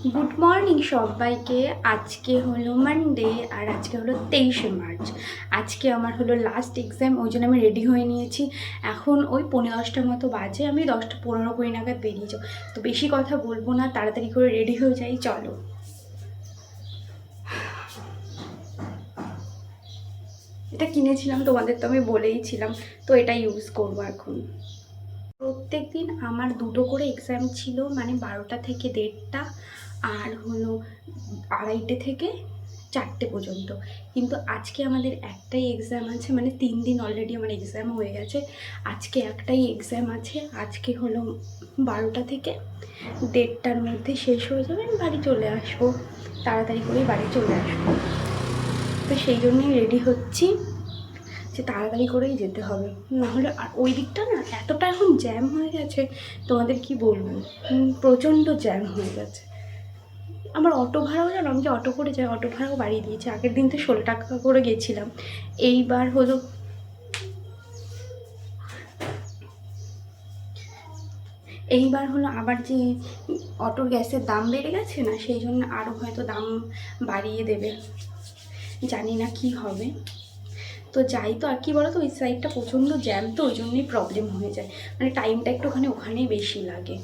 Good morning সবাইকে। আজকে হলো মানডে আর আজকে হলো 23শে মার্চ। আজকে আমার হলো লাস্ট এক্সাম, ওই জন্য আমি রেডি হয়ে নিয়েছি। এখন ওই 10:45টার মতো বাজে, আমি 10:15-20 নাগাদ বেরিয়ে যাবো। তো বেশি কথা বলবো না, তাড়াতাড়ি করে রেডি হয়ে যাই, চলো। এটা কিনেছিলাম, তোমাদের তো আমি বলেইছিলাম, তো এটা ইউজ করবো এখন। প্রত্যেক দিন আমার দুটো করে এক্সাম ছিল, মানে 12টা থেকে 1:30 আর হলো 2:30 থেকে 4টে পর্যন্ত। কিন্তু আজকে আমাদের একটাই এক্সাম আছে, মানে 3 দিন অলরেডি আমার এক্সাম হয়ে গেছে। আজকে একটাই এক্সাম আছে, আজকে হলো 12টা থেকে 1:30টার মধ্যে শেষ হয়ে যাবে, আমি বাড়ি চলে আসবো, তাড়াতাড়ি করেই বাড়ি চলে আসবো। তো সেই জন্যই রেডি হচ্ছি যে তাড়াতাড়ি করেই যেতে হবে, নাহলে আর ওই দিকটা না এতটা এখন জ্যাম হয়ে গেছে, তোমাদের কি বলবো, প্রচণ্ড জ্যাম হয়ে গেছে। আমার অটো ভাড়াও জানো, আমি যে অটো করে যাই, অটো ভাড়াও বাড়িয়ে দিয়েছে। আগের দিন তো 16 টাকা করে গেছিলাম, এইবার হলো আবার যে অটোর গ্যাসের দাম বেড়ে গেছে না, সেই জন্য আরও হয়তো দাম বাড়িয়ে দেবে, জানি না কি হবে। তো যাই, তো আর কি বলো তো, ওই সাইডটা প্রচণ্ড জ্যাম, তো ওই জন্যই প্রবলেম হয়ে যায়, মানে টাইমটা একটুখানি ওখানেই বেশি লাগে।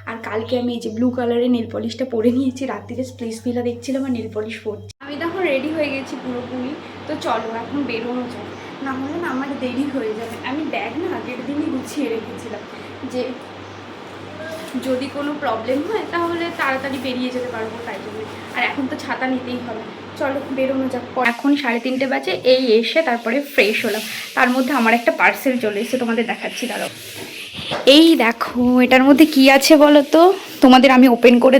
আর কালকে আমি এই যে ব্লু কালারের নেল পলিশটা পরে নিয়েছি, রাত্রিরে স্প্লেস ভিলা দেখছিলাম আর নেল পলিশ পরছি। আমি তখন রেডি হয়ে গেছি পুরোপুরি। তো চলো এখন বেরোনো যায়, না হলে না আমার দেরি হয়ে যাবে। আমি ব্যাগ না আগের দিনই গুছিয়ে রেখেছিলাম, যে যদি কোনো প্রবলেম হয় তাহলে তাড়াতাড়ি বেরিয়ে যেতে পারবো, তাই জন্য। আর এখন তো ছাতা নিতেই হবে, চলো বেরোনো যাক। এখন 3:30 বাজে, এই এসে তারপরে ফ্রেশ হলাম। তার মধ্যে আমার একটা পার্সেল চলে এসেছে, তোমাদের দেখাচ্ছি, দাঁড়াও। এই দেখো, এটার মধ্যে কি আছে বলো তো, তোমাদের আমি ওপেন করে,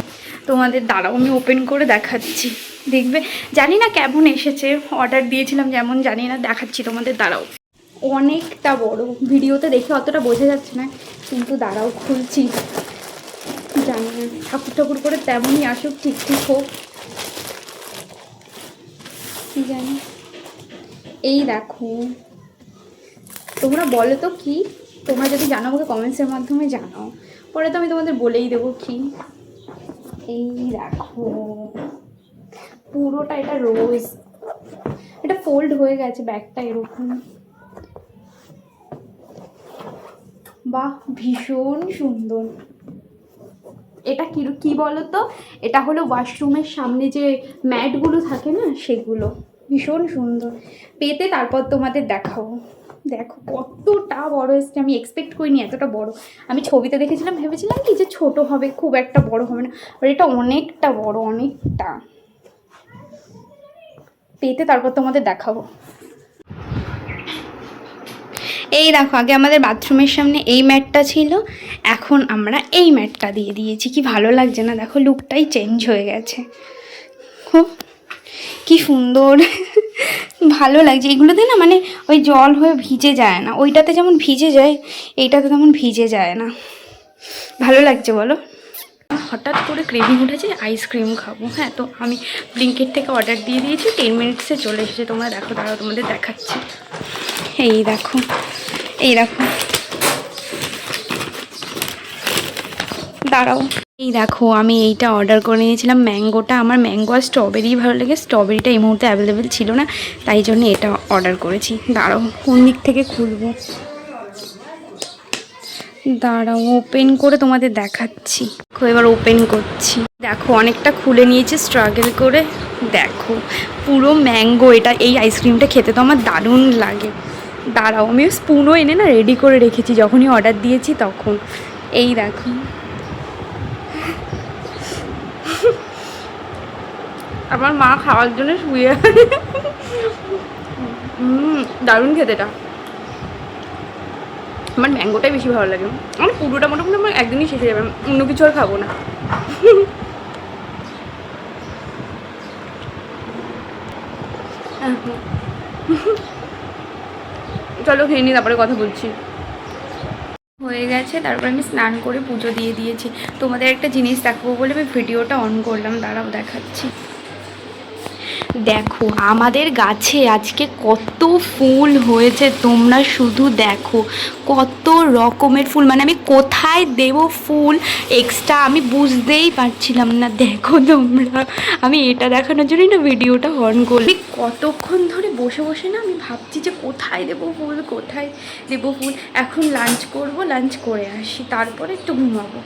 দাঁড়াও আমি ওপেন করে দেখাচ্ছি, দেখবে। জানি না কেমন এসেছে, অর্ডার দিয়েছিলাম যেমন, জানি না, দেখাচ্ছি তোমাদের, দাঁড়াও। অনেকটা বড়, ভিডিওতে দেখে অতটা বোঝা যাচ্ছে না, কিন্তু দাঁড়াও খুলছি। জানি না, ঠাকুর ঠাকুর করে তেমনই আসুক, ঠিক ঠিক হোক, কি জানি। এই দেখো, তোমরা বলো তো কি, তোমরা যদি জানো আমাকে কমেন্টসের মাধ্যমে জানাও, পরে তো আমি তোমাদের বলেই দেবো কি। এই দেখো, পুরোটা এটা রোজ, এটা ফোল্ড হয়ে গেছে ব্যাগটা এরকম, বাহ ভীষণ সুন্দর। এটা কি বলো তো, এটা হলো ওয়াশরুমের সামনে যে ম্যাটগুলো থাকে না, সেগুলো, ভীষণ সুন্দর পেতে। তারপর তোমাদের দেখাবো। দেখো কতটা বড় এসছে, আমি এক্সপেক্ট করিনি এতটা বড়। আমি ছবিতে দেখেছিলাম, ভেবেছিলাম কি যে ছোট হবে, খুব একটা বড় হবে না, আর এটা অনেকটা বড়, অনেকটা পেতে। তারপর তোমাদের দেখাবো। এই দেখো, আগে আমাদের বাথরুমের সামনে এই ম্যাটটা ছিল, এখন আমরা এই ম্যাটটা দিয়ে দিয়েছি। কি ভালো লাগছে না, দেখো লুকটাই চেঞ্জ হয়ে গেছে, খুব কি সুন্দর ভালো লাগছে। এগুলোতে না মানে ওই জল হয়ে ভিজে যায় না, ওইটাতে যেমন ভিজে যায় এইটাতে তেমন ভিজে যায় না, ভালো লাগছে বলো। হঠাৎ করে ক্রেভিং উঠেছে আইসক্রিম খাবো। হ্যাঁ, তো আমি ব্লিঙ্কিট থেকে অর্ডার দিয়ে দিয়েছি, 10 মিনিটসে চলে এসেছে। তোমরা দেখো, দাঁড়াও তোমাদের দেখাচ্ছি। এই দেখো, এই দেখো, দাঁড়াও, এই দেখো, আমি এইটা অর্ডার করে নিয়েছিলাম, ম্যাঙ্গোটা। আমার ম্যাঙ্গো আর স্ট্রবেরি ভালো লাগে, স্ট্রবেরিটা এই মুহূর্তে অ্যাভেলেবেল ছিল না, তাই জন্য এটা অর্ডার করেছি। দাঁড়াও কোন দিক থেকে খুলবো, দাঁড়াও ওপেন করে তোমাদের দেখাচ্ছি। এবার ওপেন করছি, দেখো অনেকটা খুলে নিয়েছি স্ট্রাগল করে। দেখো পুরো ম্যাঙ্গো, এটা এই আইসক্রিমটা খেতে তো আমার দারুণ লাগে। দাঁড়াও, আমি স্পুনও এনে না রেডি করে রেখেছি যখনই অর্ডার দিয়েছি তখন। এই দেখো, আমার মা খাওয়ার জন্য শুয়ে দারুণ খেতে এটা। আমার ম্যাঙ্গোটাই বেশি ভালো লাগে, আমার পুরোটা মোটামুটি আমার একদিনই শেষ হয়ে যাবে, অন্য কিছু আর খাবো না। চলো খেয়ে নি, তারপরে কথা বলছি। হয়ে গেছে, তারপর আমি স্নান করে পুজো দিয়ে দিয়েছি। তোমাদের একটা জিনিস দেখাবো বলে আমি ভিডিওটা অন করলাম, দাঁড়াও দেখাচ্ছি। দেখো আমাদের গাছে আজকে কত ফুল হয়েছে, তোমরা শুধু দেখো কত রকমের ফুল, মানে আমি কোথায় দেব ফুল এক্সট্রা আমি বুঝতেই পারছিলাম না। দেখো তোমরা, আমি এটা দেখানোর জন্যই না ভিডিওটা অন করি। কতক্ষণ ধরে বসে বসে না আমি ভাবছি যে কোথায় দেব ফুল, কোথায় দেব ফুল। এখন লাঞ্চ করব, লাঞ্চ করে আসি, তারপরে একটু ঘুমাবো।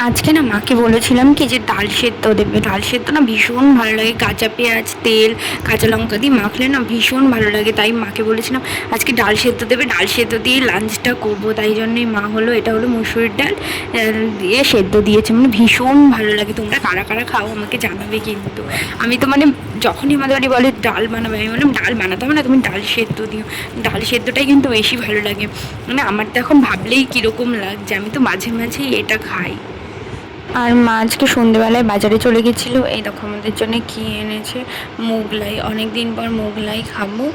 আজকে না মাকে বলেছিলাম কি যে ডাল সেদ্ধ দেবে, ডাল সেদ্ধ না ভীষণ ভালো লাগে, কাঁচা পেঁয়াজ তেল কাঁচা লঙ্কা দিয়ে মাখলে না ভীষণ ভালো লাগে। তাই মাকে বলেছিলাম আজকে ডাল সেদ্ধ দেবে, ডাল সেদ্ধ দিয়ে লাঞ্চটা করব। তাই জন্যই মা হলো এটা হলো মুসুরির ডাল দিয়ে সেদ্ধ দিয়েছে, মানে ভীষণ ভালো লাগে। তোমরা কারা কারা খাও আমাকে জানাবে কিন্তু। আমি তো মানে যখনই আমাদের বাড়ি বলে ডাল বানাবে, আমি বললাম ডাল বানাতে হবে না, তুমি ডাল সেদ্ধ দিও। ডাল সেদ্ধটাই কিন্তু বেশি ভালো লাগে, মানে আমার তো এখন ভাবলেই কীরকম লাগছে। আমি তো মাঝে মাঝেই এটা খাই। আর মা আজকে সন্ধ্যেবেলায় বাজারে চলে গেছিলো। এই দেখো আমাদের জন্য কী এনেছে, মোগলাই। অনেক দিন পর মোগলাই খাবো,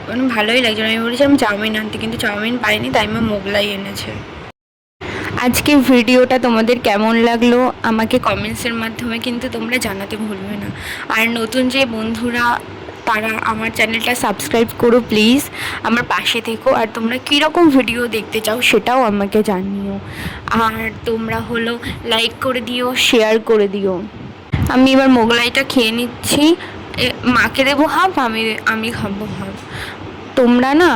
মানে ভালোই লাগছে। আমি বলেছিলাম চাউমিন আনতে, কিন্তু চাউমিন পাইনি, তাই মা মোগলাই এনেছে। আজকে ভিডিওটা তোমাদের কেমন লাগলো আমাকে কমেন্টসের মাধ্যমে কিন্তু তোমরা জানাতে ভুলবে না। আর নতুন যে বন্ধুরা তারা আমার চ্যানেলটা সাবস্ক্রাইব করো প্লিজ, আমার পাশে থেকো। আর তোমরা কীরকম ভিডিও দেখতে চাও সেটাও আমাকে জানিও। আর তোমরা হলো লাইক করে দিও, শেয়ার করে দিও। আমি এবার মোগলাইটা খেয়ে নিচ্ছি, মাকে দেবো হাফ, আমি খাবো হাফ। তোমরা না,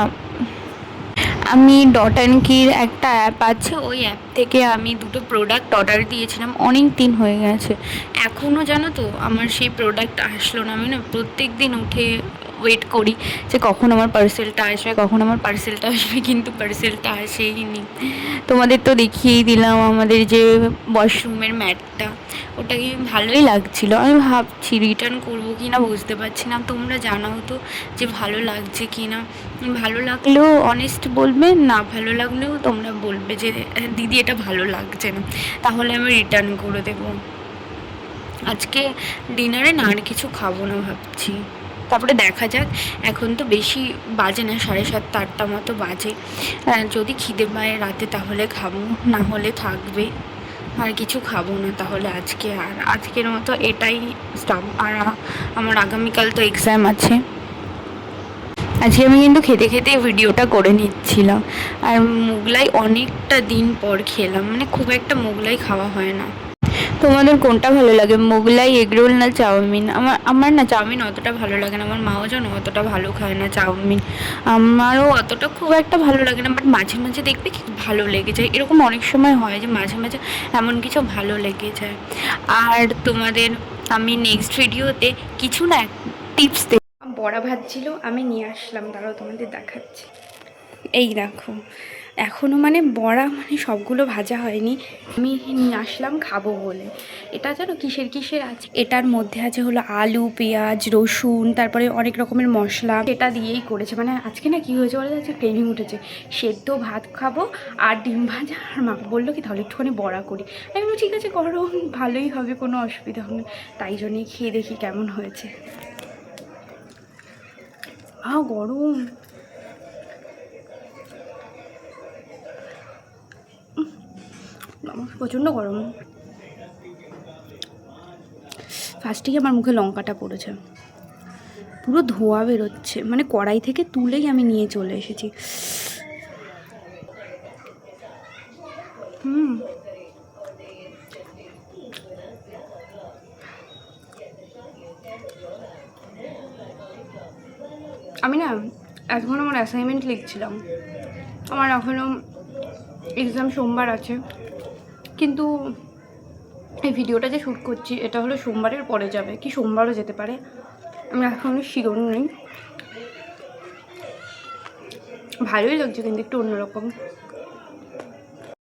আমি ডট অ্যান্ড কির একটা অ্যাপ আছে, ওই অ্যাপ থেকে আমি দুটো প্রোডাক্ট অর্ডার দিয়েছিলাম, অনেক দিন হয়ে গেছে, এখনও জানো তো আমার সেই প্রোডাক্ট আসলো না। আমি না প্রত্যেক দিন উঠে ওয়েট করি যে কখন আমার পার্সেলটা আসবে, কখন আমার পার্সেলটা আসবে, কিন্তু পার্সেলটা আসেইনি। তোমাদের তো দেখিয়েই দিলাম আমাদের যে ওয়াশরুমের ম্যাটটা, ওটা কি ভালোই লাগছিলো। আমি ভাবছি রিটার্ন করবো কি না বুঝতে পারছি না। তোমরা জানাও তো যে ভালো লাগছে কি না। ভালো লাগলেও অনেস্ট বলবে, না ভালো লাগলেও তোমরা বলবে যে দিদি এটা ভালো লাগছে না, তাহলে আমি রিটার্ন করে দেবো। আজকে ডিনারে না আর কিছু খাবো না ভাবছি, তারপরে দেখা যাক। এখন তো বেশি বাজে না, 7:30-8টা মতো বাজে। যদি খিদে পায় রাতে তাহলে খাবো, না হলে থাকবে। আর কিছু খাবো না তাহলে আজকে। আর আজকের মতো এটাই স্টপ। আর আমার আগামীকাল তো এক্সাম আছে। আজকে আমি কিন্তু খেতে খেতে ভিডিওটা করে নিচ্ছিলাম। আর মোগলাই অনেকটা দিন পর খেলাম, মানে খুব একটা মোগলাই খাওয়া হয় না। তোমাদের কোনটা ভালো লাগে, মোগলাই, এগরোল না চাউমিন? আমার না চাউমিন অতটা ভালো লাগে না, আমার মাও জানো অতটা ভালো খায় না চাউমিন, আমারও অতটা খুব একটা ভালো লাগে না। বাট মাঝে মাঝে দেখবে কি ভালো লেগে যায়, এরকম অনেক সময় হয় যে মাঝে মাঝে এমন কিছু ভালো লেগে যায়। আর তোমাদের আমি নেক্সট ভিডিওতে কিছু না টিপস দেব। বড়া ভাজছিল, আমি নিয়ে আসলাম, দাঁড়াও তোমাদের দেখাচ্ছি। এই দেখো, এখনও মানে বড়া মানে সবগুলো ভাজা হয়নি, আমি নিয়ে আসলাম খাবো বলে। এটা জানো কিসের কিসের আছে, এটার মধ্যে আছে হলো আলু, পেঁয়াজ, রসুন, তারপরে অনেক রকমের মশলা, এটা দিয়েই করেছে। মানে আজকে না কী হয়েছে বলে যাচ্ছে, ক্রেভিং উঠেছে, সেদ্ধ ভাত খাবো আর ডিম ভাজা। আর মা বললো কি তাহলে একটুখানি বড়া করি। আমি বলছি ঠিক আছে করো, ভালোই হবে, কোনো অসুবিধা হবে না। তাই জন্যই খেয়ে দেখি কেমন হয়েছে। গরম, প্রচণ্ড গরম। ফার্স্টেই আমার মুখে লঙ্কাটা পড়েছে, পুরো ধোয়া বেরোচ্ছে, মানে কড়াই থেকে তুলেই আমি নিয়ে চলে এসেছি। আমি না এখন আমার অ্যাসাইনমেন্ট লিখছিলাম, আমার এখনও এক্সাম সোমবার আছে, কিন্তু এই ভিডিওটা যে শ্যুট করছি এটা হলো সোমবারের পরে যাবে, কি সোমবারও যেতে পারে, আমি এখনও শিওর নেই। ভালোই লাগছে কিন্তু একটু অন্যরকম।